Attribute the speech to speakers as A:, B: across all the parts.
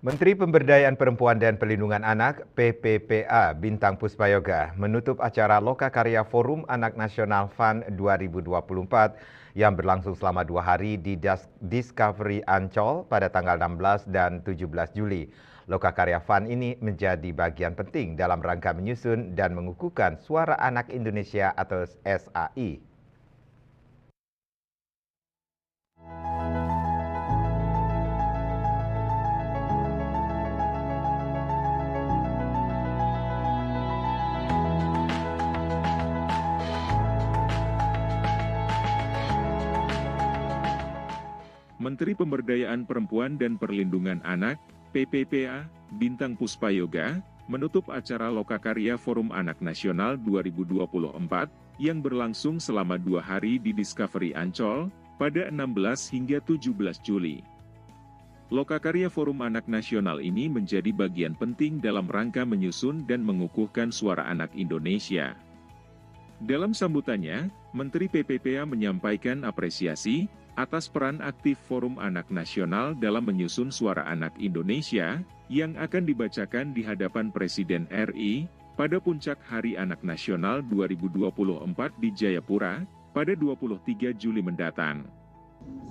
A: Menteri Pemberdayaan Perempuan dan Perlindungan Anak (PPPA) Bintang Puspayoga menutup acara Lokakarya Forum Anak Nasional Fun 2024 yang berlangsung selama 2 hari di Discovery Ancol pada tanggal 16 dan 17 Juli. Lokakarya Fun ini menjadi bagian penting dalam rangka menyusun dan mengukuhkan Suara Anak Indonesia atau SAI.
B: Menteri Pemberdayaan Perempuan dan Perlindungan Anak, PPPA, Bintang Puspayoga, menutup acara Lokakarya Forum Anak Nasional 2024 yang berlangsung selama 2 hari di Discovery Ancol pada 16 hingga 17 Juli. Lokakarya Forum Anak Nasional ini menjadi bagian penting dalam rangka menyusun dan mengukuhkan suara anak Indonesia. Dalam sambutannya, Menteri PPPA menyampaikan apresiasi atas peran aktif Forum Anak Nasional dalam menyusun suara anak Indonesia yang akan dibacakan di hadapan Presiden RI pada puncak Hari Anak Nasional 2024 di Jayapura pada 23 Juli mendatang.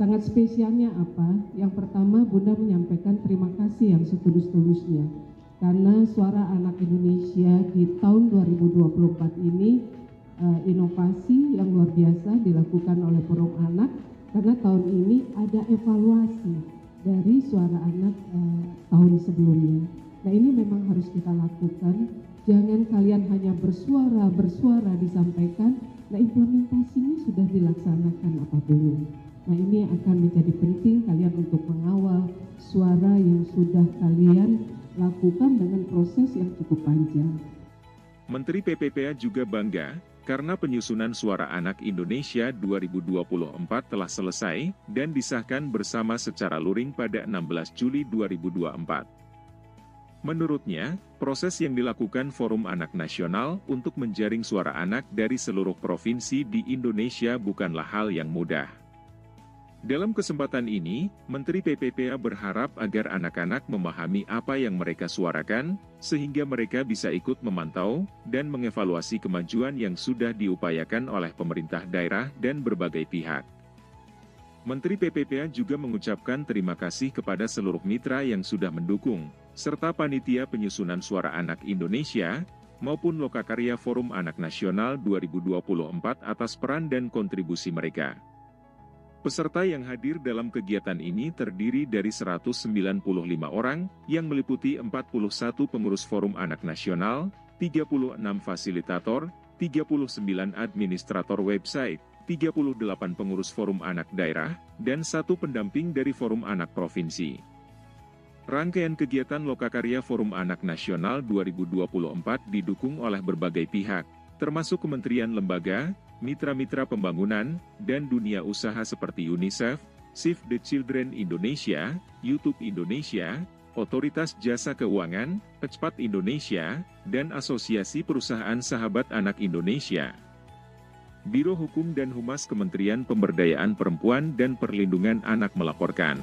C: Sangat spesialnya apa? Yang pertama, Bunda menyampaikan terima kasih yang setulus-tulusnya karena suara anak Indonesia di tahun 2024 ini inovasi yang luar biasa dilakukan oleh Forum Anak. Karena tahun ini ada evaluasi dari suara anak tahun sebelumnya. Nah ini memang harus kita lakukan. Jangan kalian hanya bersuara disampaikan. Nah implementasinya sudah dilaksanakan apa belum. Nah ini akan menjadi penting kalian untuk mengawal suara yang sudah kalian lakukan dengan proses yang cukup panjang.
B: Menteri PPPA juga bangga karena penyusunan Suara Anak Indonesia 2024 telah selesai dan disahkan bersama secara luring pada 16 Juli 2024. Menurutnya, proses yang dilakukan Forum Anak Nasional untuk menjaring suara anak dari seluruh provinsi di Indonesia bukanlah hal yang mudah. Dalam kesempatan ini, Menteri PPPA berharap agar anak-anak memahami apa yang mereka suarakan, sehingga mereka bisa ikut memantau dan mengevaluasi kemajuan yang sudah diupayakan oleh pemerintah daerah dan berbagai pihak. Menteri PPPA juga mengucapkan terima kasih kepada seluruh mitra yang sudah mendukung, serta panitia penyusunan suara anak Indonesia, maupun Lokakarya Forum Anak Nasional 2024 atas peran dan kontribusi mereka. Peserta yang hadir dalam kegiatan ini terdiri dari 195 orang, yang meliputi 41 pengurus Forum Anak Nasional, 36 fasilitator, 39 administrator website, 38 pengurus Forum Anak Daerah, dan 1 pendamping dari Forum Anak Provinsi. Rangkaian kegiatan Lokakarya Forum Anak Nasional 2024 didukung oleh berbagai pihak, termasuk kementerian lembaga, mitra-mitra pembangunan, dan dunia usaha seperti UNICEF, Save the Children Indonesia, YouTube Indonesia, Otoritas Jasa Keuangan, Cepat Indonesia, dan Asosiasi Perusahaan Sahabat Anak Indonesia. Biro Hukum dan Humas Kementerian Pemberdayaan Perempuan dan Perlindungan Anak melaporkan.